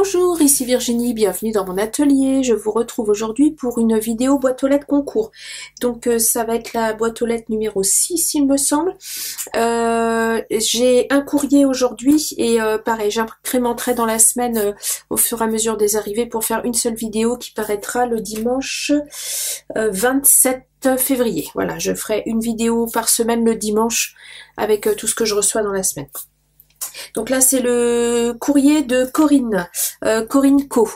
Bonjour, ici Virginie, bienvenue dans mon atelier. Je vous retrouve aujourd'hui pour une vidéo boîte aux lettres concours. Donc ça va être la boîte aux lettres numéro 6 il me semble. J'ai un courrier aujourd'hui et pareil, j'incrémenterai dans la semaine au fur et à mesure des arrivées pour faire une seule vidéo qui paraîtra le dimanche 27 février. Voilà, je ferai une vidéo par semaine le dimanche avec tout ce que je reçois dans la semaine. Donc là, c'est le courrier de Corinne, Corinne Co.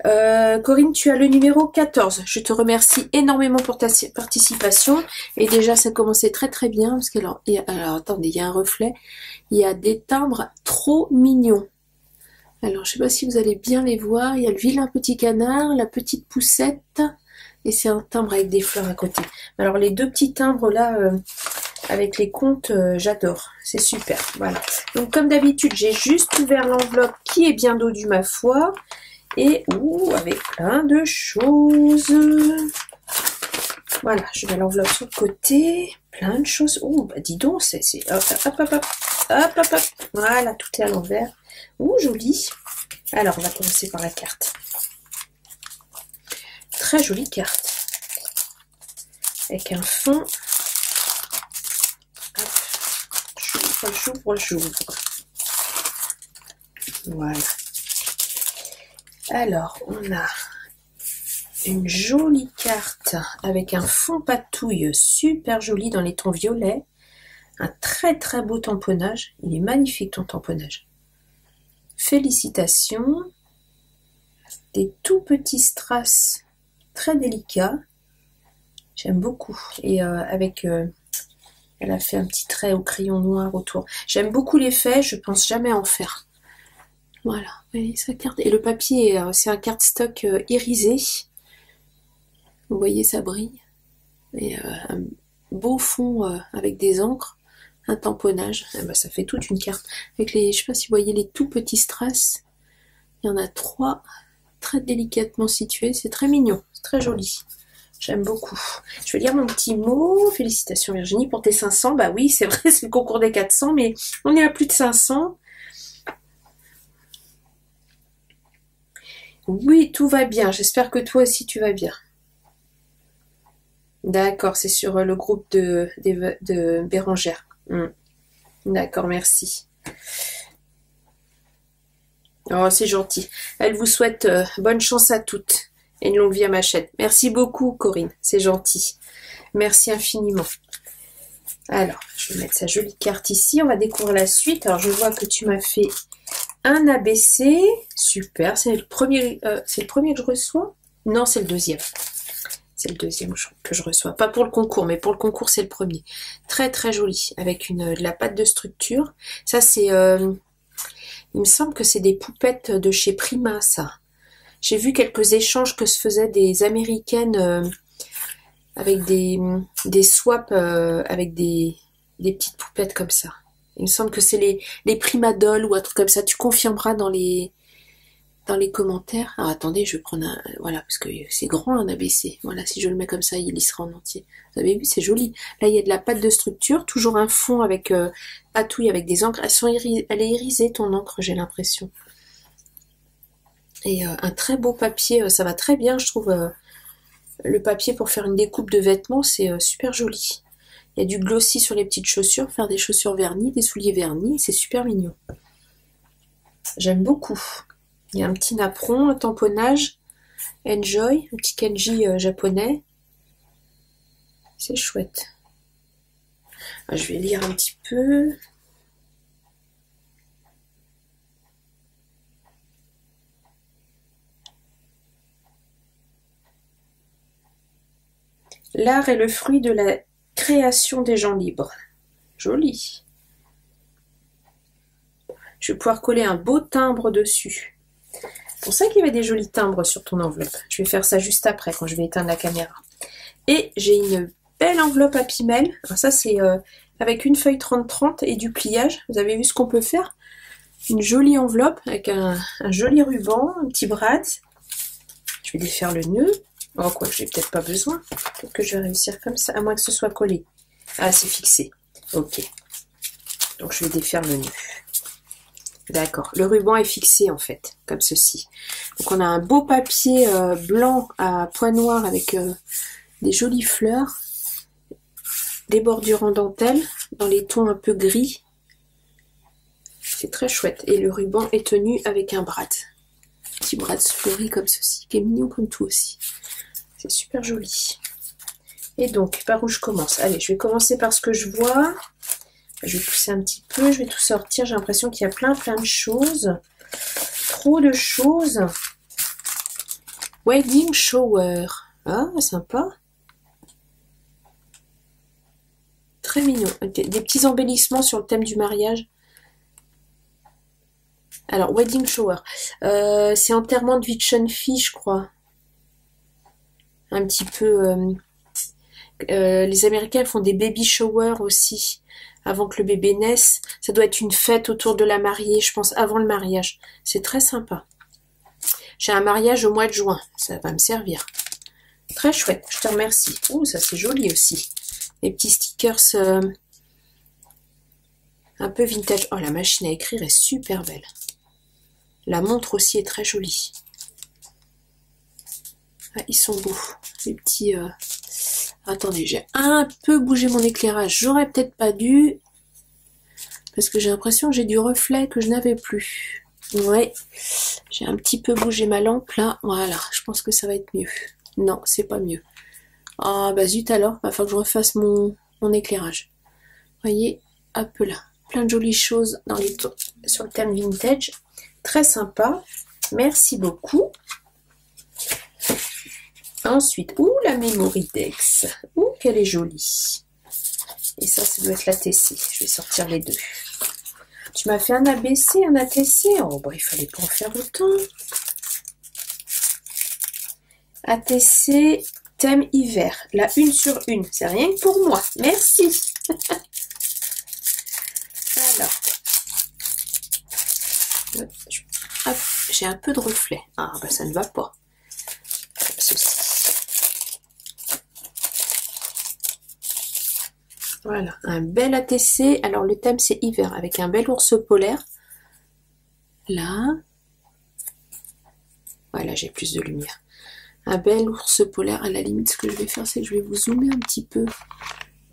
Corinne, tu as le numéro 14. Je te remercie énormément pour ta participation. Et déjà, ça commençait très très bien. Parce que alors attendez, il y a un reflet. Il y a des timbres trop mignons. Alors, je sais pas si vous allez bien les voir. Il y a le vilain petit canard, la petite poussette. Et c'est un timbre avec des fleurs à côté. Alors, les deux petits timbres là... avec les comptes, j'adore, c'est super, voilà. Donc comme d'habitude, j'ai juste ouvert l'enveloppe qui est bien dodue ma foi, et avec plein de choses. Voilà, je mets l'enveloppe sur le côté, plein de choses. Bah dis donc, c'est hop, voilà, tout est à l'envers. Joli. Alors, on va commencer par la carte. Très jolie carte. Avec un fond... J'ouvre. Voilà. Alors, on a une jolie carte avec un fond patouille super joli dans les tons violets. Un très très beau tamponnage. Il est magnifique ton tamponnage. Félicitations. Des tout petits strass très délicats. J'aime beaucoup. Et avec... elle a fait un petit trait au crayon noir autour. J'aime beaucoup l'effet, je pense jamais en faire. Voilà, vous voyez sa carte. Et le papier, c'est un cardstock irisé. Vous voyez, ça brille. Et un beau fond avec des encres, un tamponnage. Ça fait toute une carte. Avec les, je sais pas si vous voyez les tout petits strass. Il y en a 3, très délicatement situés. C'est très mignon, c'est très joli. J'aime beaucoup. Je vais lire mon petit mot. Félicitations Virginie pour tes 500. Bah oui, c'est vrai, c'est le concours des 400, mais on est à plus de 500. Oui, tout va bien. J'espère que toi aussi tu vas bien. D'accord, c'est sur le groupe de Bérangère. D'accord, merci. Oh, c'est gentil. Elle vous souhaite bonne chance à toutes. Et une longue vie à ma chaîne. Merci beaucoup, Corinne. C'est gentil. Merci infiniment. Alors, je vais mettre sa jolie carte ici. On va découvrir la suite. Alors, je vois que tu m'as fait un ABC. Super. C'est le premier que je reçois? Non, c'est le deuxième. C'est le deuxième que je reçois. Pas pour le concours, mais pour le concours, c'est le premier. Très, très joli. Avec de la pâte de structure. Ça, c'est... il me semble que c'est des poupettes de chez Prima, ça. J'ai vu quelques échanges que se faisaient des Américaines avec des swaps avec des petites poupettes comme ça. Il me semble que c'est les Primadol ou un truc comme ça. Tu confirmeras dans les commentaires. Alors attendez, je vais prendre un... Voilà, parce que c'est grand un ABC. Voilà, si je le mets comme ça, il y sera en entier. Vous avez vu, c'est joli. Là, il y a de la pâte de structure. Toujours un fond avec patouille avec des encres. Elle est irisée, ton encre, j'ai l'impression. Et un très beau papier, ça va très bien, je trouve, le papier pour faire une découpe de vêtements, c'est super joli. Il y a du glossy sur les petites chaussures, faire des chaussures vernies, des souliers vernis, c'est super mignon. J'aime beaucoup. Il y a un petit napperon, un tamponnage, Enjoy, un petit kanji japonais. C'est chouette. Je vais lire un petit peu... L'art est le fruit de la création des gens libres. Joli. Je vais pouvoir coller un beau timbre dessus. C'est pour ça qu'il y avait des jolis timbres sur ton enveloppe. Je vais faire ça juste après, quand je vais éteindre la caméra. Et j'ai une belle enveloppe à Pimel. Alors ça, c'est avec une feuille 30-30 et du pliage. Vous avez vu ce qu'on peut faire? Une jolie enveloppe avec un joli ruban, un petit brad. Je vais défaire le nœud. Oh, quoi, j'ai peut-être pas besoin. Peut-être que je vais réussir comme ça, à moins que ce soit collé. Ah, c'est fixé. Ok. Donc, je vais défaire le nœud. D'accord, le ruban est fixé en fait, comme ceci. Donc on a un beau papier blanc à pois noirs avec des jolies fleurs, des bordures en dentelle, dans les tons un peu gris. C'est très chouette. Et le ruban est tenu avec un brad. Petit brad fleuri comme ceci, qui est mignon comme tout aussi. C'est super joli. Et donc, par où je commence? Allez, je vais commencer par ce que je vois. Je vais pousser un petit peu, je vais tout sortir. J'ai l'impression qu'il y a plein de choses. Trop de choses. Wedding shower. Ah, sympa. Très mignon. Des petits embellissements sur le thème du mariage. Alors, wedding shower. C'est enterrement de vie de jeune fille, je crois. Un petit peu... les Américains font des baby showers aussi. Avant que le bébé naisse, ça doit être une fête autour de la mariée, je pense, avant le mariage. C'est très sympa. J'ai un mariage au mois de juin, ça va me servir. Très chouette, je te remercie. Oh, ça c'est joli aussi. Les petits stickers un peu vintage. Oh, la machine à écrire est super belle. La montre aussi est très jolie. Ah, ils sont beaux, les petits... Attendez, j'ai un peu bougé mon éclairage. J'aurais peut-être pas dû. Parce que j'ai l'impression que j'ai du reflet que je n'avais plus. Ouais. J'ai un petit peu bougé ma lampe là. Voilà. Je pense que ça va être mieux. Non, c'est pas mieux. Ah bah zut alors. Va falloir que je refasse mon éclairage. Voyez, hop là. Plein de jolies choses dans les sur le thème vintage. Très sympa. Merci beaucoup. Ensuite, la Memorydex. Qu'elle est jolie. Et ça doit être l'ATC. Je vais sortir les deux. Tu m'as fait un ABC, un ATC. Oh, bah, il fallait pas en faire autant. ATC, thème hiver. La 1 sur 1. C'est rien que pour moi. Merci. Alors. Hop, j'ai un peu de reflet. Ah, bah, ça ne va pas. Comme ceci. Voilà, un bel ATC. Alors le thème c'est hiver avec un bel ours polaire. Là. Voilà, j'ai plus de lumière. Un bel ours polaire. À la limite, ce que je vais faire, c'est que je vais vous zoomer un petit peu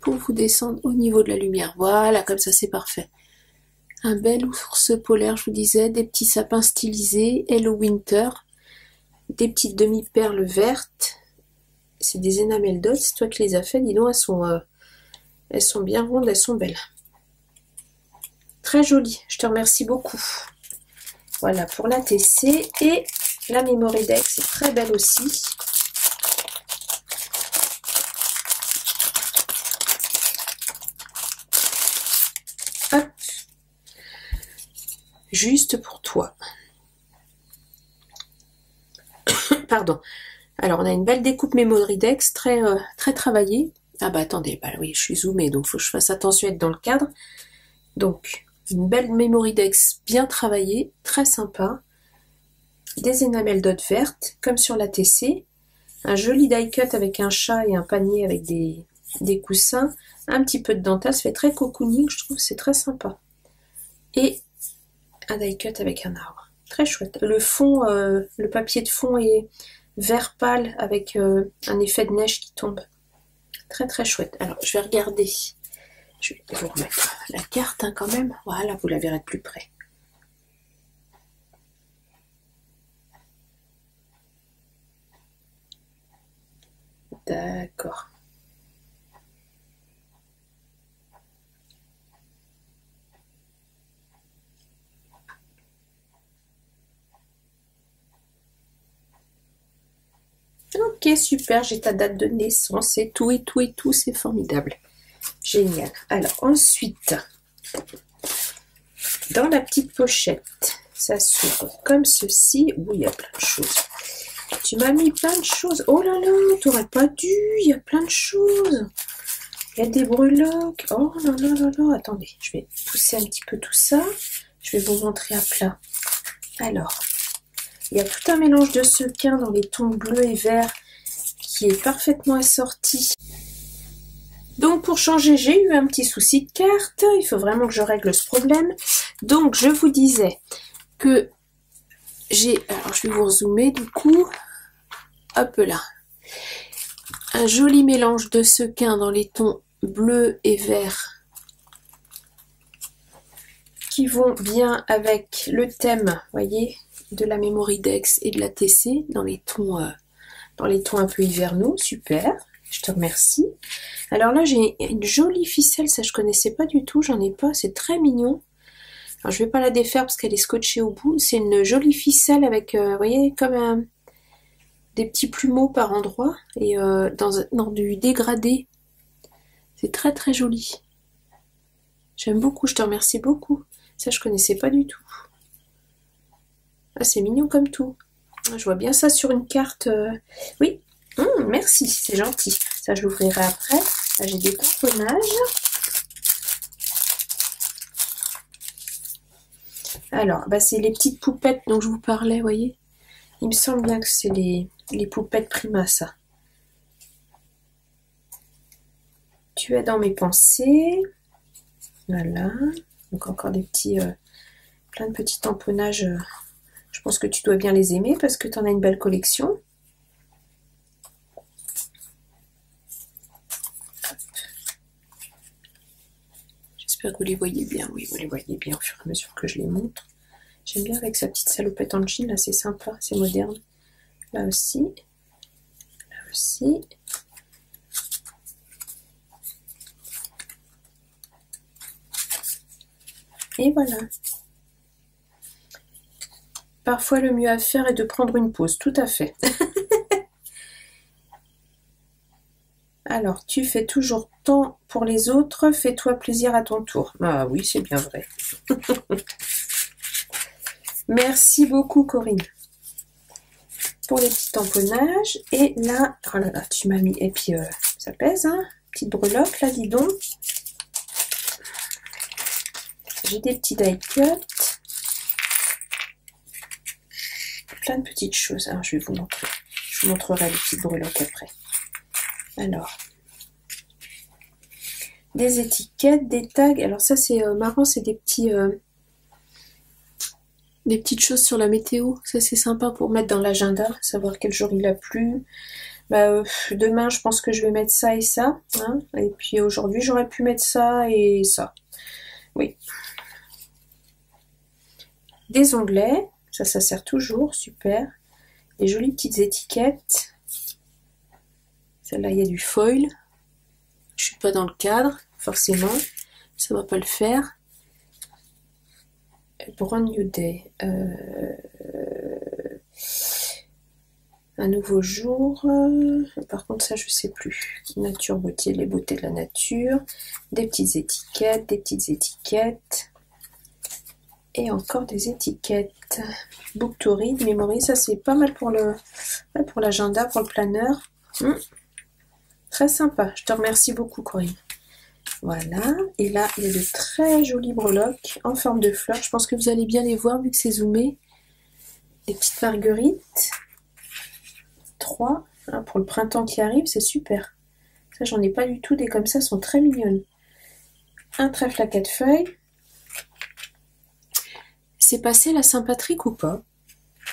pour vous descendre au niveau de la lumière. Voilà, comme ça c'est parfait. Un bel ours polaire, je vous disais, des petits sapins stylisés, Hello Winter, des petites demi-perles vertes. C'est des enamel dots, c'est toi qui les as fait, dis donc, elles sont bien rondes, elles sont belles. Très jolies, je te remercie beaucoup. Voilà pour la TC et la Memorydex, c'est très belle aussi. Hop. Juste pour toi. Pardon. Alors on a une belle découpe Memorydex, très travaillée. Ah bah attendez, bah oui, je suis zoomée, donc il faut que je fasse attention à être dans le cadre. Donc, une belle Memorydex bien travaillée, très sympa. Des enamel dots vertes, comme sur la TC. Un joli die cut avec un chat et un panier avec des coussins. Un petit peu de dentelle, ça fait très cocooning, je trouve, c'est très sympa. Et un die cut avec un arbre. Très chouette. Le fond, le papier de fond est vert pâle avec un effet de neige qui tombe. Très très chouette. Alors je vais regarder. Je vais vous remettre la carte hein, quand même. Voilà, vous la verrez de plus près. D'accord. Ok, super, j'ai ta date de naissance et tout, c'est formidable. Génial. Alors, ensuite, dans la petite pochette, ça s'ouvre comme ceci. Oui, il y a plein de choses. Tu m'as mis plein de choses. Oh là là, t'aurais pas dû, il y a plein de choses. Il y a des breloques. Oh là là là là, attendez, je vais pousser un petit peu tout ça. Je vais vous montrer à plat. Alors, il y a tout un mélange de sequins dans les tons bleus et verts qui est parfaitement assorti. Donc pour changer, j'ai eu un petit souci de carte. Il faut vraiment que je règle ce problème. Donc, je vous disais que j'ai... Alors, je vais vous zoomer du coup. Hop là. Un joli mélange de sequins dans les tons bleu et vert qui vont bien avec le thème, voyez, de la Mémoridex et de la TC dans les tons un peu hivernaux. Super, je te remercie. Alors là, j'ai une jolie ficelle, ça je connaissais pas du tout, j'en ai pas, c'est très mignon. Alors je vais pas la défaire parce qu'elle est scotchée au bout. C'est une jolie ficelle avec, vous voyez, comme des petits plumeaux par endroit et dans du dégradé. C'est très très joli. J'aime beaucoup, je te remercie beaucoup. Ça je connaissais pas du tout. Ah, c'est mignon comme tout. Je vois bien ça sur une carte. Oui, merci, c'est gentil. Ça je l'ouvrirai après. Là j'ai des tamponnages. Alors, bah, c'est les petites poupettes dont je vous parlais, voyez. Il me semble bien que c'est les poupettes Prima, ça. Tu es dans mes pensées. Voilà. Donc encore des petits, plein de petits tamponnages. Je pense que tu dois bien les aimer parce que tu en as une belle collection. J'espère que vous les voyez bien. Oui, vous les voyez bien au fur et à mesure que je les montre. J'aime bien avec sa petite salopette en jean, là, c'est sympa, c'est moderne. Là aussi. Là aussi. Et voilà. Parfois, le mieux à faire est de prendre une pause, tout à fait. Alors, tu fais toujours tant pour les autres, fais-toi plaisir à ton tour. Ah oui, c'est bien vrai. Merci beaucoup, Corinne, pour les petits tamponnages. Et là, oh là là, tu m'as mis... Et puis, ça pèse, hein. Petite breloque, là, dis donc. J'ai des petits die cut. Plein de petites choses. Alors, je vais vous montrer. Je vous montrerai les petites breloques après. Alors, des étiquettes, des tags. Alors ça, c'est marrant, c'est des petites choses sur la météo. Ça, c'est sympa pour mettre dans l'agenda, savoir quel jour il a plu. Bah, demain, je pense que je vais mettre ça et ça. Hein. Et puis aujourd'hui, j'aurais pu mettre ça et ça. Oui. Des onglets. Ça sert toujours. Super. Des jolies petites étiquettes. Celle-là, il y a du foil. Je suis pas dans le cadre, forcément. Ça va pas le faire. Brand New Day. Un nouveau jour. Par contre, ça, je sais plus. Nature, beauté, les beautés de la nature. Des petites étiquettes, des petites étiquettes. Et encore des étiquettes. Book to read, memory. Ça, c'est pas mal pour l'agenda, pour le planeur. Très sympa. Je te remercie beaucoup, Corinne. Voilà. Et là, il y a de très jolies breloques en forme de fleurs. Je pense que vous allez bien les voir vu que c'est zoomé. Des petites marguerites. 3. Hein, pour le printemps qui arrive, c'est super. Ça, j'en ai pas du tout. Des comme ça sont très mignonnes. Un trèfle à 4 feuilles. C'est passé la Saint-Patrick ou pas?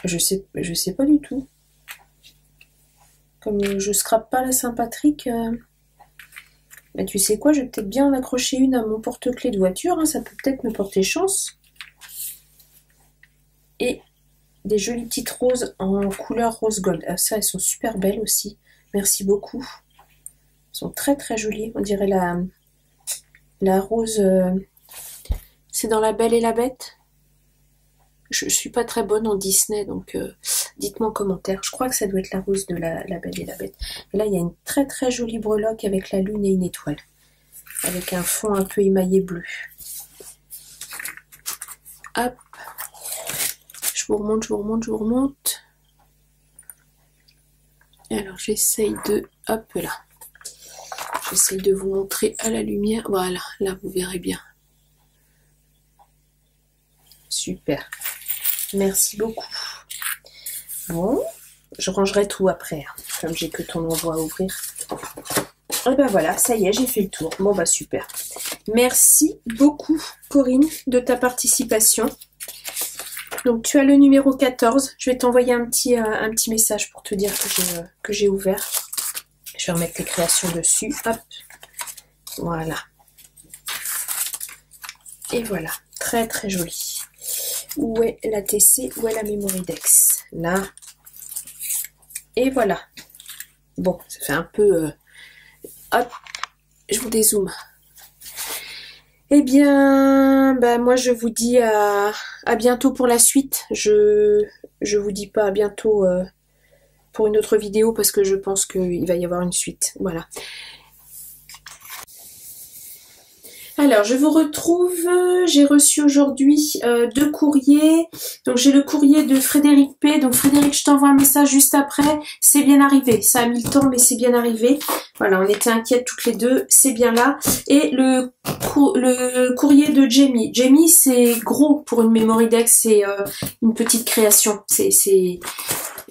Je sais pas du tout. Comme je scrape pas la Saint-Patrick, mais tu sais quoi, je vais peut-être bien en accrocher une à mon porte-clés de voiture, hein, ça peut peut-être me porter chance. Et des jolies petites roses en couleur rose gold. Ah, ça, elles sont super belles aussi. Merci beaucoup. Elles sont très très jolies. On dirait la rose... c'est dans La Belle et la Bête. Je suis pas très bonne en Disney, donc dites-moi en commentaire. Je crois que ça doit être la rose de la Belle et la Bête. Et là, il y a une très très jolie breloque avec la lune et une étoile. Avec un fond un peu émaillé bleu. Hop. Je vous remonte, je vous remonte, je vous remonte. Et alors, j'essaye de... Hop là. J'essaye de vous montrer à la lumière. Voilà, là, vous verrez bien. Super. Merci beaucoup. Bon, je rangerai tout après, hein, comme j'ai que ton envoi à ouvrir. Et ben voilà, ça y est, j'ai fait le tour. Bon bah super. Merci beaucoup, Corinne, de ta participation. Donc, tu as le numéro 14. Je vais t'envoyer un petit message pour te dire que j'ai ouvert. Je vais remettre les créations dessus. Hop. Voilà. Et voilà. Très, très joli. Où est la TC? Où est la Mémoridex? Là. Et voilà. Bon, ça fait un peu... hop. Je vous dézoome. Eh bien, moi je vous dis à bientôt pour la suite. Je vous dis pas à bientôt pour une autre vidéo parce que je pense qu'il va y avoir une suite. Voilà. Alors, je vous retrouve, j'ai reçu aujourd'hui 2 courriers. Donc, j'ai le courrier de Frédéric P. Donc, Frédéric, je t'envoie un message juste après. C'est bien arrivé. Ça a mis le temps, mais c'est bien arrivé. Voilà, on était inquiètes toutes les deux. C'est bien là. Et le courrier de Jamie. Jamie, c'est gros pour une Mémoridex. C'est une petite création.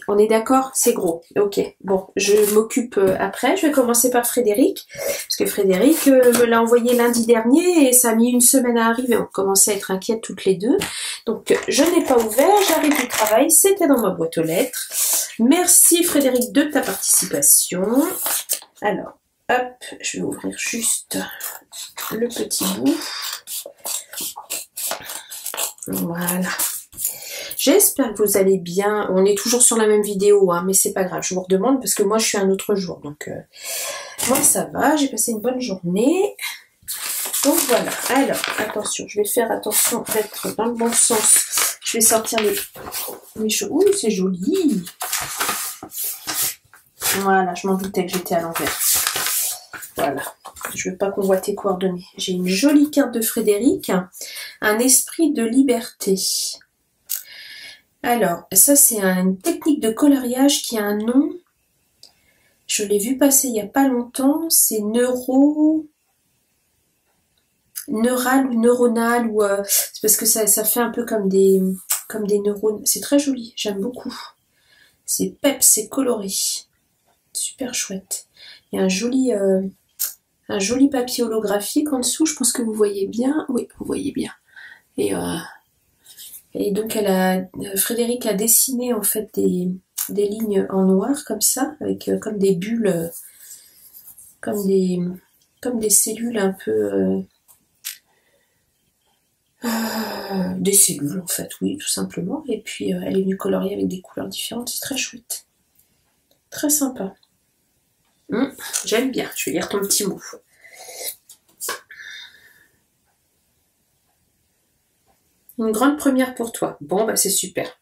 On est d'accord? C'est gros. Ok. Bon, je m'occupe après. Je vais commencer par Frédéric. Parce que Frédéric me l'a envoyé lundi dernier et ça a mis une semaine à arriver. On commençait à être inquiètes toutes les deux. Donc, je n'ai pas ouvert. J'arrive du travail. C'était dans ma boîte aux lettres. Merci Frédéric de ta participation. Alors, hop. Je vais ouvrir juste le petit bout. Voilà. J'espère que vous allez bien. On est toujours sur la même vidéo, hein, mais c'est pas grave. Je vous redemande parce que moi, je suis un autre jour. Donc, moi, ça va. J'ai passé une bonne journée. Donc, voilà. Alors, attention. Je vais faire attention d'être dans le bon sens. Je vais sortir mes choses. Ouh, c'est joli. Voilà, je m'en doutais que j'étais à l'envers. Voilà. Je ne veux pas convoiter tes coordonnées. J'ai une jolie carte de Frédéric. Un esprit de liberté. Alors, ça c'est une technique de coloriage qui a un nom. Je l'ai vu passer il n'y a pas longtemps. C'est neural ou neuronal. Ou, c'est parce que ça fait un peu comme des neurones. C'est très joli, j'aime beaucoup. C'est peps, c'est coloré. Super chouette. Il y a un joli papier holographique en dessous. Je pense que vous voyez bien. Oui, vous voyez bien. Et donc Frédéric a dessiné en fait des lignes en noir comme ça, avec comme des bulles, comme des cellules un peu, des cellules en fait, oui, tout simplement. Et puis elle est venue colorier avec des couleurs différentes, c'est très chouette, très sympa. J'aime bien. Je vais lire ton petit mot. Une grande première pour toi. Bon, bah c'est super.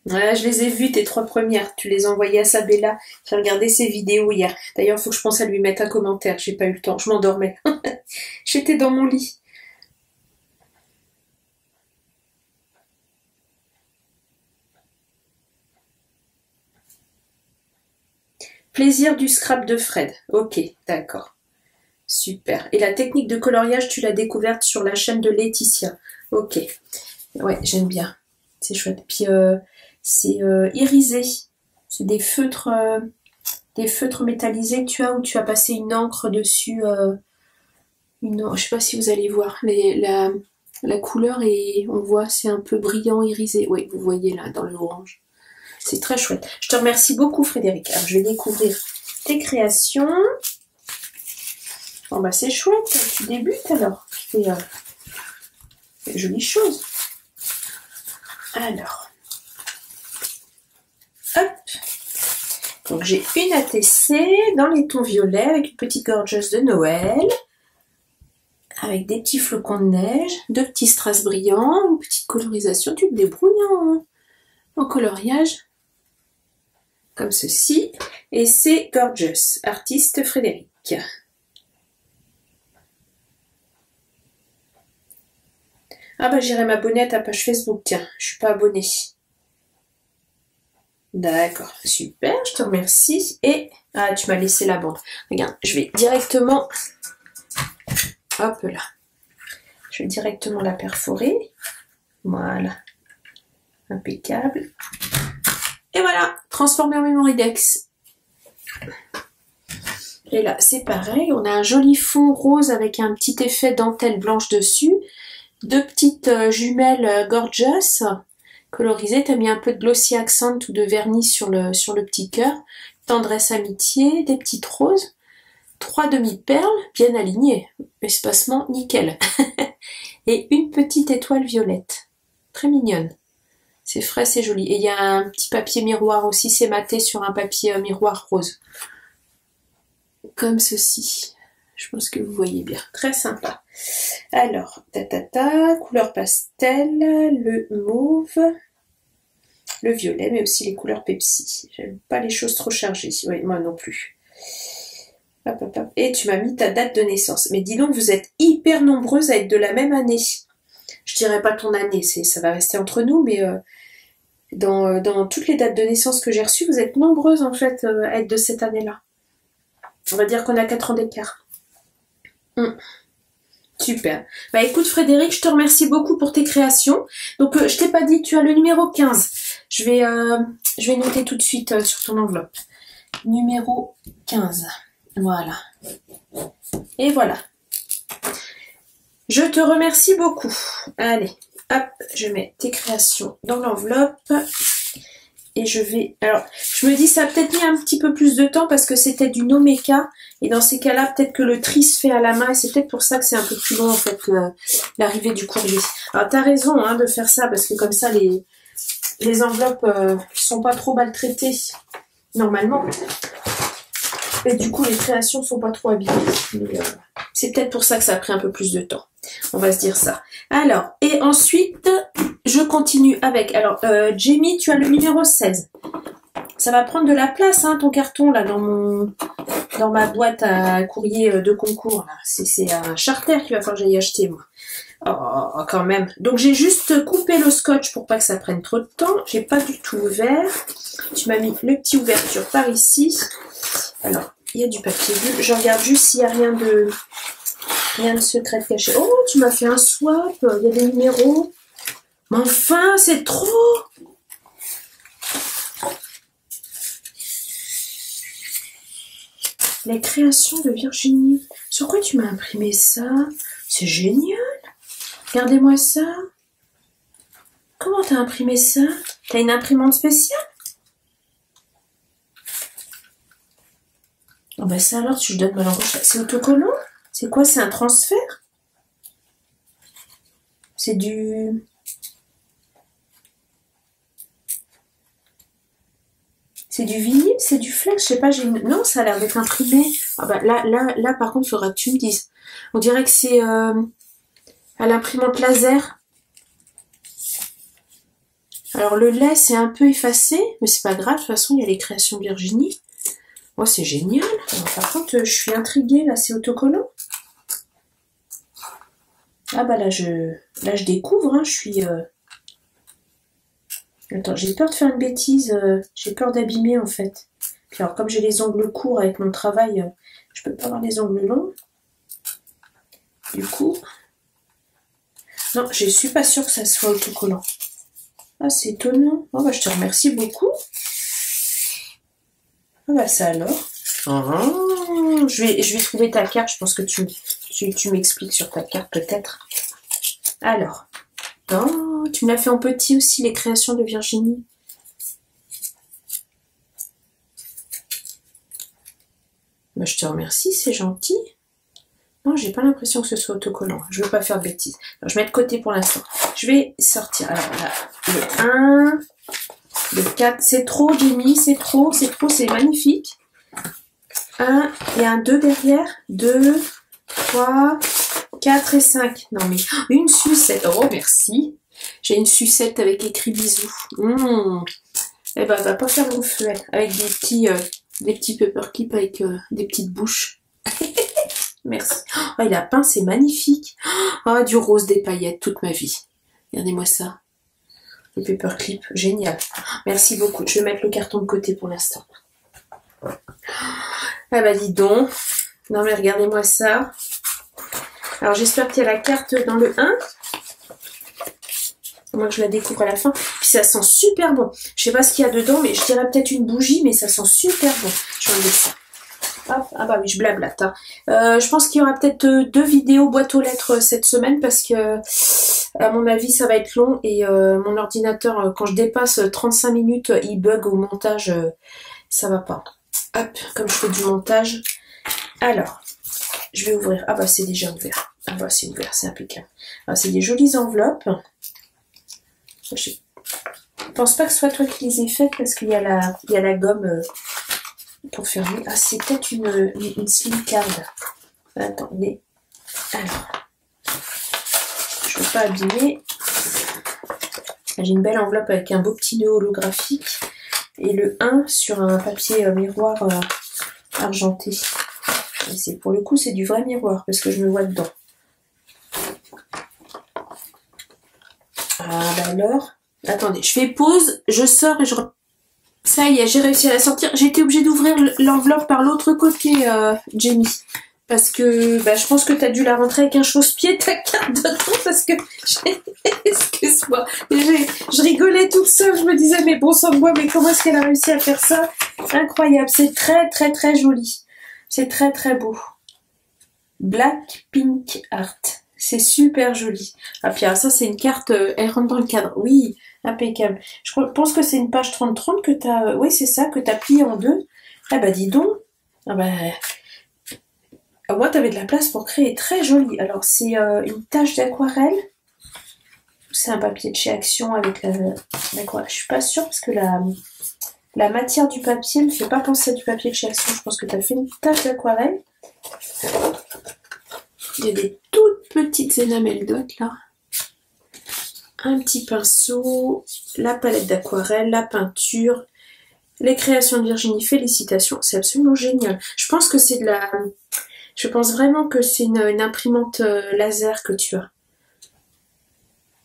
Ouais, je les ai vues, tes 3 premières. Tu les as envoyées à Sabella. J'ai regardé ses vidéos hier. D'ailleurs, il faut que je pense à lui mettre un commentaire. J'ai pas eu le temps. Je m'endormais. J'étais dans mon lit. Plaisir du scrap de Fred. Ok, d'accord. Super. Et la technique de coloriage, tu l'as découverte sur la chaîne de Laetitia. Ok. Ouais, j'aime bien. C'est chouette. Puis c'est irisé. C'est des feutres métallisés que tu as, où tu as passé une encre dessus. Je sais pas si vous allez voir. La couleur, et on voit, c'est un peu brillant, irisé. Oui, vous voyez là, dans le orange. C'est très chouette. Je te remercie beaucoup, Frédéric. Alors, je vais découvrir tes créations. Bon, bah, c'est chouette. Tu débutes, alors. Tu fais des jolies choses. Alors. Hop. Donc, j'ai une ATC dans les tons violets avec une petite gorgeuse de Noël. Avec des petits flocons de neige, 2 petits strass brillants, une petite colorisation. Tu te débrouilles en coloriage. Comme ceci, et c'est Gorgeous, artiste Frédéric. Ah bah j'irai m'abonner à ta page Facebook, tiens, je suis pas abonnée. D'accord, super, je te remercie. Et, ah tu m'as laissé la bande. Regarde, je vais directement, hop là, je vais directement la perforer. Voilà, impeccable. Et voilà, transformé en Mémoridex. Et là, c'est pareil, on a un joli fond rose avec un petit effet dentelle blanche dessus. Deux petites jumelles gorgeous, colorisées. Tu as mis un peu de glossy accent ou de vernis sur le petit cœur. Tendresse amitié, des petites roses. 3 demi-perles, bien alignées. Espacement nickel. Et une petite étoile violette. Très mignonne. C'est frais, c'est joli. Et il y a un petit papier miroir aussi, c'est maté sur un papier miroir rose. Comme ceci. Je pense que vous voyez bien. Très sympa. Alors, couleur pastel, le mauve, le violet, mais aussi les couleurs Pepsi. J'aime pas les choses trop chargées. Oui, moi non plus. Hop, hop, hop. Et tu m'as mis ta date de naissance. Mais dis donc, vous êtes hyper nombreuses à être de la même année. Je dirais pas ton année, ça va rester entre nous, mais dans toutes les dates de naissance que j'ai reçues, vous êtes nombreuses en fait à être de cette année-là. On va dire qu'on a 4 ans d'écart. Super. Bah écoute Frédéric, je te remercie beaucoup pour tes créations. Donc je t'ai pas dit, tu as le numéro 15. Je vais noter tout de suite sur ton enveloppe. Numéro 15. Voilà. Et voilà. Je te remercie beaucoup. Allez, hop, je mets tes créations dans l'enveloppe. Et je vais... Alors, je me dis ça a peut-être mis un petit peu plus de temps parce que c'était du Nomeka. Et dans ces cas-là, peut-être que le tri se fait à la main. Et c'est peut-être pour ça que c'est un peu plus long en fait que l'arrivée du courrier. Alors, t'as raison hein, de faire ça parce que comme ça, les enveloppes sont pas trop maltraitées normalement. Et du coup, les créations sont pas trop abîmées. Mais c'est peut-être pour ça que ça a pris un peu plus de temps. On va se dire ça. Alors, et ensuite, je continue avec... Alors, Jamie, tu as le numéro 16. Ça va prendre de la place, hein, ton carton, là, dans ma boîte à courrier de concours. C'est un charter qu'il va falloir que j'aille acheter, moi. Oh, quand même. Donc, j'ai juste coupé le scotch pour pas que ça prenne trop de temps. J'ai pas du tout ouvert. Tu m'as mis le petit ouverture par ici. Alors, il y a du papier bulle. Je regarde juste s'il n'y a rien de secret caché. Oh, tu m'as fait un swap. Il y a des numéros. Mais enfin, c'est trop. Les créations de Virginie. Sur quoi tu m'as imprimé ça? C'est génial. Regardez-moi ça. Comment t'as imprimé ça? T'as une imprimante spéciale? Oh ben ça alors, je donne ma langue. C'est autocollant? C'est quoi? C'est un transfert? C'est du... C'est du vinyle? C'est du flex? Je sais pas, j'ai une... Non, ça a l'air d'être imprimé. Ah bah là, par contre, il faudra que tu me dises. On dirait que c'est à l'imprimante laser. Alors le lait, c'est un peu effacé, mais c'est pas grave. De toute façon, il y a les créations Virginie. Oh, c'est génial. Alors, par contre, je suis intriguée. Là, c'est autocollant. Ah bah là, je découvre. Hein, je suis... Attends, j'ai peur de faire une bêtise. J'ai peur d'abîmer, en fait. Puis alors, comme j'ai les ongles courts avec mon travail, je peux pas avoir les ongles longs. Du coup... Non, je suis pas sûre que ça soit autocollant. Ah, c'est étonnant. Oh, bah, je te remercie beaucoup. Ah bah ça alors. Je vais trouver ta carte. Je pense que tu m'expliques sur ta carte peut-être. Alors. Oh, tu me l'as fait en petit aussi, les créations de Virginie. Bah, je te remercie, c'est gentil. Non, j'ai pas l'impression que ce soit autocollant. Je veux pas faire de bêtises. Alors, je mets de côté pour l'instant. Je vais sortir. Alors là, le 1, le 4. C'est trop, Jamie, c'est trop, c'est magnifique. 1 et un 2 derrière. 2, 3, 4 et 5. Non mais, une sucette. Oh, merci. J'ai une sucette avec écrit bisous. Eh ben, elle va pas faire long feu, elle. Avec des petits paperclips avec des petites bouches. Merci. Oh, et la pince, c'est magnifique. Oh, du rose, des paillettes, toute ma vie. Regardez-moi ça. Le paperclip, génial. Merci beaucoup. Je vais mettre le carton de côté pour l'instant. Ah bah dis donc. Non mais regardez-moi ça. Alors j'espère qu'il y a la carte dans le 1. Moi je la découvre à la fin. Puis puis ça sent super bon. Je sais pas ce qu'il y a dedans, mais je dirais peut-être une bougie, mais ça sent super bon. Je vais enlever ça. Hop, ah bah oui, je blablate. Hein. Je pense qu'il y aura peut-être 2 vidéos boîte aux lettres cette semaine parce que, à mon avis, ça va être long et mon ordinateur, quand je dépasse 35 minutes, il bug au montage. Ça va pas. Hop, comme je fais du montage. Alors, je vais ouvrir. Ah bah c'est déjà ouvert. Ah bah c'est ouvert, c'est impeccable. Alors c'est des jolies enveloppes. Je pense pas que ce soit toi qui les ai faites parce qu'il y a la gomme pour fermer. Ah c'est peut-être une slim card. Attendez. Alors, je ne veux pas abîmer. J'ai une belle enveloppe avec un beau petit nœud holographique. Et le 1 sur un papier miroir argenté. Et pour le coup, c'est du vrai miroir parce que je me vois dedans. Ah bah alors, attendez, je fais pause, je sors et je... Ça y est, j'ai réussi à la sortir. J'ai été obligée d'ouvrir l'enveloppe par l'autre côté, Jenny. Parce que bah, je pense que tu as dû la rentrer avec un chausse-pied, ta carte de temps, parce que... Excuse-moi, je rigolais toute seule, je me disais, mais bon sang de moi, mais comment est-ce qu'elle a réussi à faire ça? Incroyable, c'est très très très joli. C'est très très beau. Black Pink Art. C'est super joli. Ah puis alors ça c'est une carte, elle rentre dans le cadre. Oui, impeccable. Je pense que c'est une page 30-30 que tu as... oui c'est ça, que tu as plié en 2. Ah bah dis donc. Ah bah... au moins tu avais de la place pour créer. Très joli. Alors c'est une tache d'aquarelle. C'est un papier de chez Action avec l'aquarelle. Je suis pas sûre parce que la matière du papier ne fait pas penser à du papier de chez Action. Je pense que tu as fait une tache d'aquarelle. Il y a des toutes petites énamelles dot là. Un petit pinceau, la palette d'aquarelle, la peinture, les créations de Virginie, félicitations, c'est absolument génial. Je pense que c'est je pense vraiment que c'est une imprimante laser que tu as.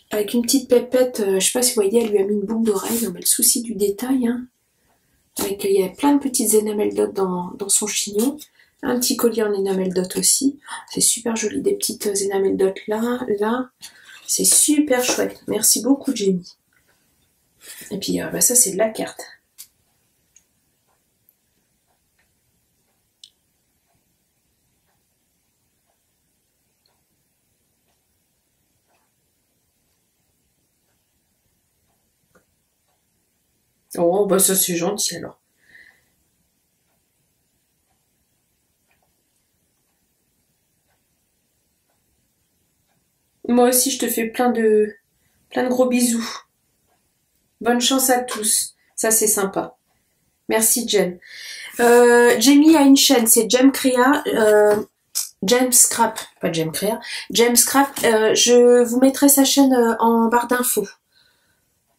Avec une petite pépette, je sais pas si vous voyez, elle lui a mis une boucle d'oreille, mais le souci du détail, hein. Avec, il y a plein de petites énamelles dot dans son chignon. Un petit collier en énamel dot aussi. C'est super joli, des petites énamel dot là, là. C'est super chouette. Merci beaucoup, Jenny. Et puis, bah, ça, c'est de la carte. Oh, bah ça, c'est gentil, alors. Moi aussi, je te fais plein de gros bisous. Bonne chance à tous. Ça, c'est sympa. Merci, Jem. Jamie a une chaîne, c'est Jem Crea, Jem Scrap, pas Jem Crea, Jem Scrap. Je vous mettrai sa chaîne en barre d'infos.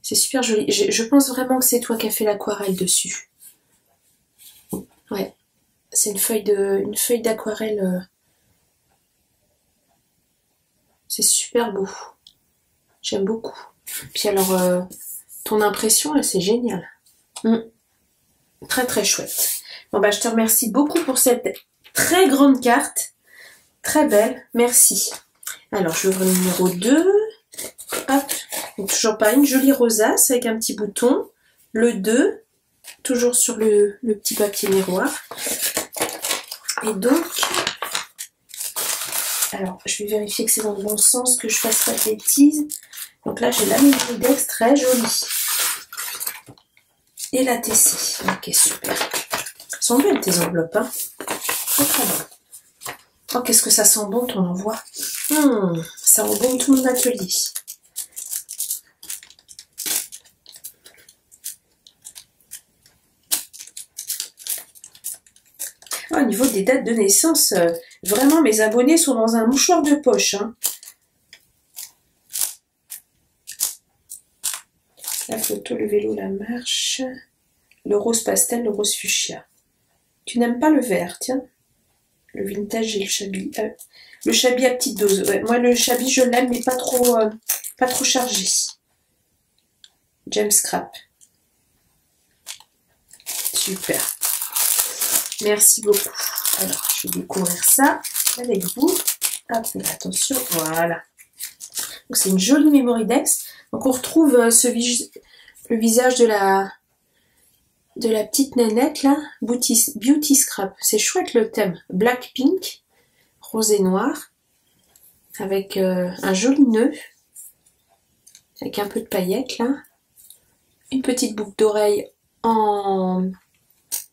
C'est super joli. Je pense vraiment que c'est toi qui as fait l'aquarelle dessus. Ouais. C'est une feuille d'aquarelle. C'est super beau. J'aime beaucoup. Puis alors, ton impression, là, c'est génial. Très très chouette. Bon bah je te remercie beaucoup pour cette très grande carte. Très belle. Merci. Alors je ouvre le numéro 2. Hop. Donc, toujours pareil, une jolie rosace avec un petit bouton. Le 2. Toujours sur le petit papier miroir. Et donc... alors, je vais vérifier que c'est dans le bon sens, que je fasse pas de bêtises. Donc là, j'ai la Mémoridex, très jolie. Et la TC. Ok, super. Elles sont belles tes enveloppes, hein. Très très bon. Oh, qu'est-ce que ça sent bon ton envoi. Ça embaume tout mon atelier. Oh, au niveau des dates de naissance, vraiment mes abonnés sont dans un mouchoir de poche, hein. La photo, le vélo, la marche, le rose pastel, le rose fuchsia. Tu n'aimes pas le vert, tiens. Le vintage et le chablis. Le chablis à petite dose. Ouais, moi, le chablis, je l'aime, mais pas trop chargé. Jem Scrap. Super. Merci beaucoup. Alors, je vais découvrir ça avec vous. Hop, attention, voilà. Donc, c'est une jolie Mémoridex. Donc, on retrouve ce le visage de la petite nénette là, Beauty Scrap. C'est chouette le thème. Black Pink, rose et noir, avec un joli nœud, avec un peu de paillettes là. Une petite boucle d'oreille en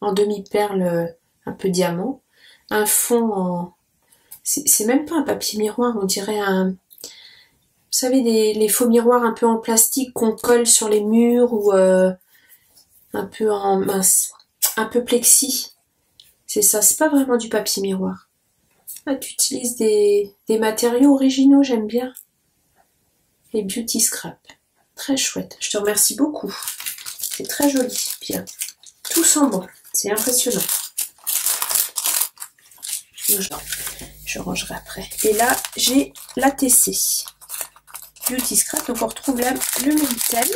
demi-perle, un peu diamant. Un fond en... C'est même pas un papier miroir, on dirait un... Vous savez, les faux miroirs un peu en plastique qu'on colle sur les murs ou un peu en mince, un peu plexi. C'est ça, c'est pas vraiment du papier miroir. Ah, tu utilises des matériaux originaux, j'aime bien. Et Beauty Scrap. Très chouette. Je te remercie beaucoup. C'est très joli. Bien. Tout sent bon. C'est impressionnant. Je rangerai après. Et là, j'ai la TC. Beauty Scrap. Donc on retrouve là le Minitel.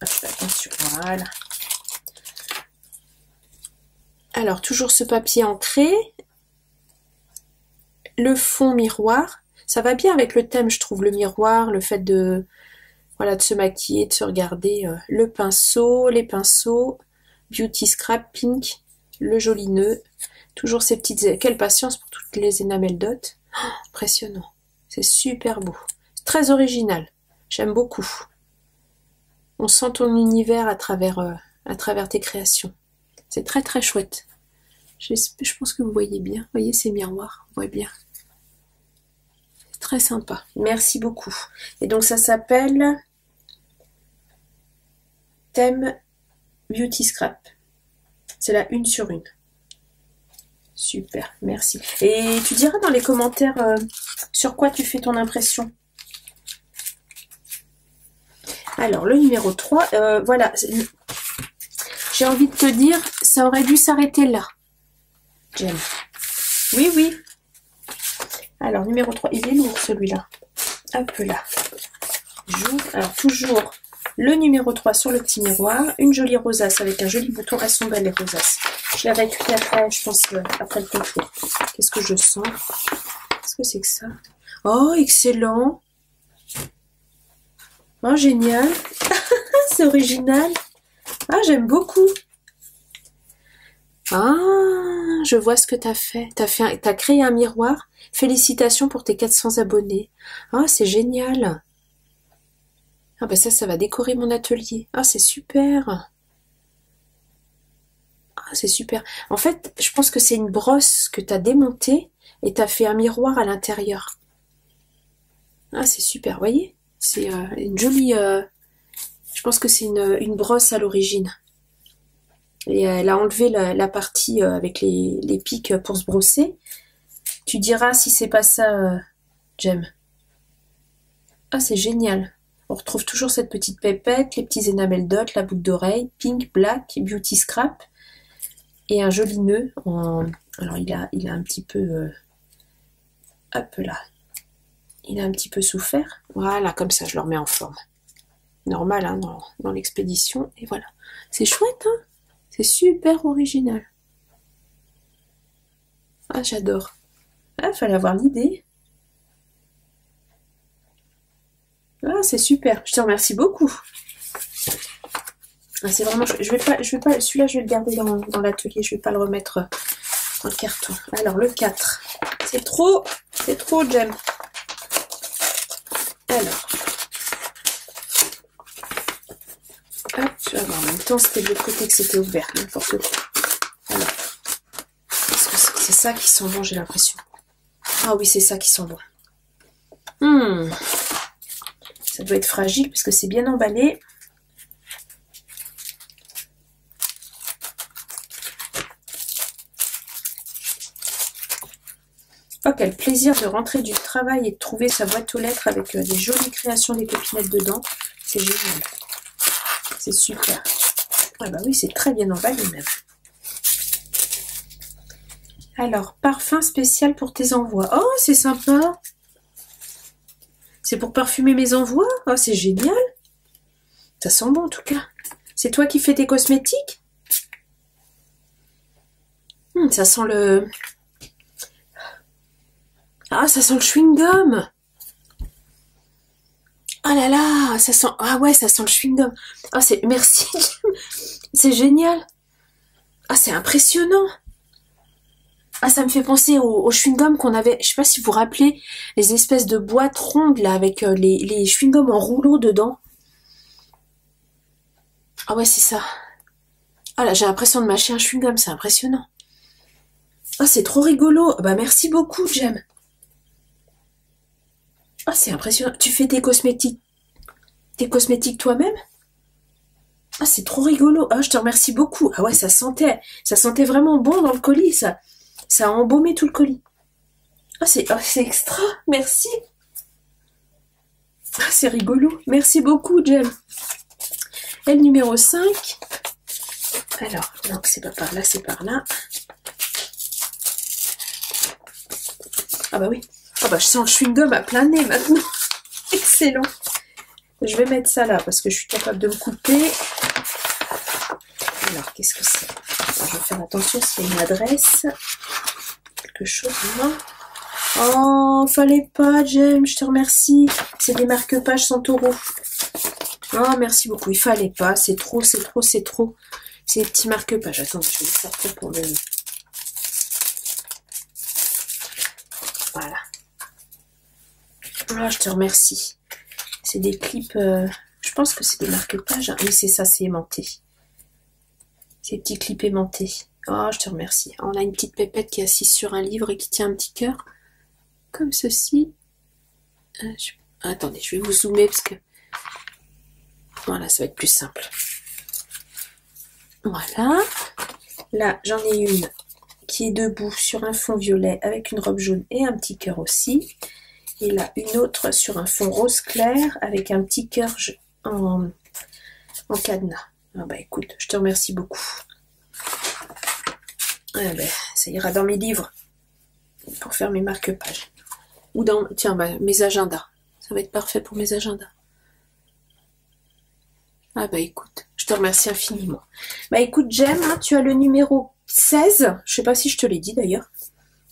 Je fais attention. Voilà. Alors, toujours ce papier ancré. Le fond miroir. Ça va bien avec le thème, je trouve, le miroir, le fait de, voilà, de se maquiller, de se regarder. Le pinceau, les pinceaux, Beauty Scrap Pink, le joli nœud. Toujours ces petites... Quelle patience pour toutes les enamel dots. Oh, impressionnant. C'est super beau. Très original. J'aime beaucoup. On sent ton univers à travers tes créations. C'est très très chouette. Je pense que vous voyez bien. Vous voyez ces miroirs, on voit bien. Très sympa. Merci beaucoup. Et donc ça s'appelle thème Beauty Scrap. C'est la 1 sur 1. Super, merci. Et tu diras dans les commentaires sur quoi tu fais ton impression. Alors, le numéro 3, voilà. J'ai envie de te dire, ça aurait dû s'arrêter là. J'aime. Oui, oui. Alors, numéro 3, il est lourd celui-là. Hop là. J'ouvre. Alors, toujours le numéro 3 sur le petit miroir. Une jolie rosace avec un joli bouton. Elles sont belles les rosaces. Je l'avais écrit après, je pense, après le concours. Qu'est-ce que je sens? Qu'est-ce que c'est que ça? Oh, excellent. Oh, génial. C'est original. Ah, j'aime beaucoup. Ah, je vois ce que tu as fait. T'as créé un miroir. Félicitations pour tes 400 abonnés. Ah, c'est génial. Ah, ben ça va décorer mon atelier. Ah, c'est super. Ah, c'est super. En fait, je pense que c'est une brosse que tu as démontée et tu as fait un miroir à l'intérieur. Ah, c'est super, vous voyez? C'est une jolie... je pense que c'est une brosse à l'origine. Et elle a enlevé la partie avec les pics pour se brosser. Tu diras si c'est pas ça, Jem. Ah, c'est génial. On retrouve toujours cette petite pépette, les petits enamel dots, la boucle d'oreille, pink, black, Beauty Scrap. Et un joli nœud. Alors, il a un petit peu... hop là. Il a un petit peu souffert. Voilà, comme ça, je le remets en forme. Normal, hein, dans l'expédition. Et voilà. C'est chouette, hein? C'est super original. Ah, j'adore. Ah, fallait avoir l'idée. Ah, c'est super. Je te remercie beaucoup. Ah, c'est vraiment... Je vais pas... Celui-là, je vais le garder dans l'atelier. Je vais pas le remettre dans le carton. Alors, le 4. C'est trop, Jem. Alors. Hop, tu vas voir. En même temps, c'était de l'autre côté que c'était ouvert. N'importe quoi. Alors. Est-ce que c'est ça qui sent bon, j'ai l'impression. Ah oui, c'est ça qui sent bon. Ça doit être fragile parce que c'est bien emballé. Oh, quel plaisir de rentrer du travail et de trouver sa boîte aux lettres avec des jolies créations des copinettes dedans. C'est génial. C'est super. Ah bah oui, c'est très bien emballé même. Alors, parfum spécial pour tes envois. Oh, c'est sympa. C'est pour parfumer mes envois? Oh, c'est génial. Ça sent bon en tout cas. C'est toi qui fais tes cosmétiques? Ça sent le... Ah, ça sent le chewing-gum. Oh là là, ça sent, ah ouais, ça sent le chewing-gum. Ah c'est, merci, c'est génial. Ah c'est impressionnant. Ah ça me fait penser au chewing-gum qu'on avait, je sais pas si vous vous rappelez, les espèces de boîtes rondes là avec les chewing-gums en rouleau dedans. Ah ouais c'est ça. Ah là j'ai l'impression de mâcher un chewing-gum, c'est impressionnant. Ah c'est trop rigolo. Bah merci beaucoup Jem. Ah c'est impressionnant. Tu fais tes cosmétiques toi-même? Ah c'est trop rigolo. Ah je te remercie beaucoup. Ah ouais ça sentait vraiment bon dans le colis ça. Ça a embaumé tout le colis. Ah c'est extra. Merci. Ah c'est rigolo. Merci beaucoup Jem. Et le numéro 5. Alors, non, c'est pas par là, c'est par là. Ah bah oui. Ah bah je sens le chewing-gum à plein nez maintenant. Excellent. Je vais mettre ça là parce que je suis capable de me couper. Alors, qu'est-ce que c'est? Je vais faire attention s'il y a une adresse. Quelque chose, non? Oh, fallait pas, Jem, je te remercie. C'est des marque-pages 100 €. Oh, merci beaucoup. Il fallait pas. C'est trop, c'est trop, c'est trop. C'est des petits marque-pages. Attends, je vais les sortir pour le... Voilà. Ah, je te remercie. C'est des clips... Je pense que c'est des marque-pages. Oui, c'est ça, c'est aimanté. Ces petits clips aimantés. Oh, je te remercie. On a une petite pépette qui est assise sur un livre et qui tient un petit cœur. Comme ceci. Attendez, je vais vous zoomer parce que... Voilà, ça va être plus simple. Voilà. Là, j'en ai une qui est debout sur un fond violet avec une robe jaune et un petit cœur aussi. Et là, une autre sur un fond rose clair avec un petit cœur en cadenas. Ah bah écoute, je te remercie beaucoup. Ah bah, ça ira dans mes livres pour faire mes marque-pages. Ou dans, tiens, bah, mes agendas. Ça va être parfait pour mes agendas. Ah bah écoute, je te remercie infiniment. Bah écoute, Jem, hein, tu as le numéro 16. Je sais pas si je te l'ai dit d'ailleurs.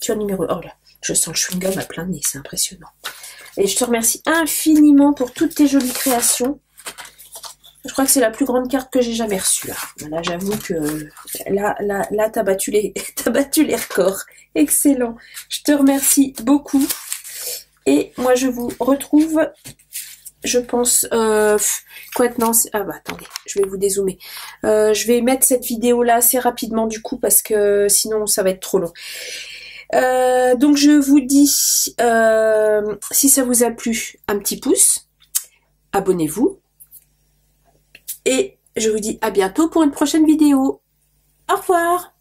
Tu as le numéro... Oh là, je sens le chewing-gum à plein nez, c'est impressionnant. Et je te remercie infiniment pour toutes tes jolies créations. Je crois que c'est la plus grande carte que j'ai jamais reçue. Là, j'avoue que là, t'as battu les records. Excellent. Je te remercie beaucoup. Et moi, je vous retrouve, je pense, quoi non, ah bah attendez, je vais vous dézoomer. Je vais mettre cette vidéo là assez rapidement du coup parce que sinon ça va être trop long. Donc je vous dis, si ça vous a plu, un petit pouce, abonnez-vous. Et je vous dis à bientôt pour une prochaine vidéo. Au revoir!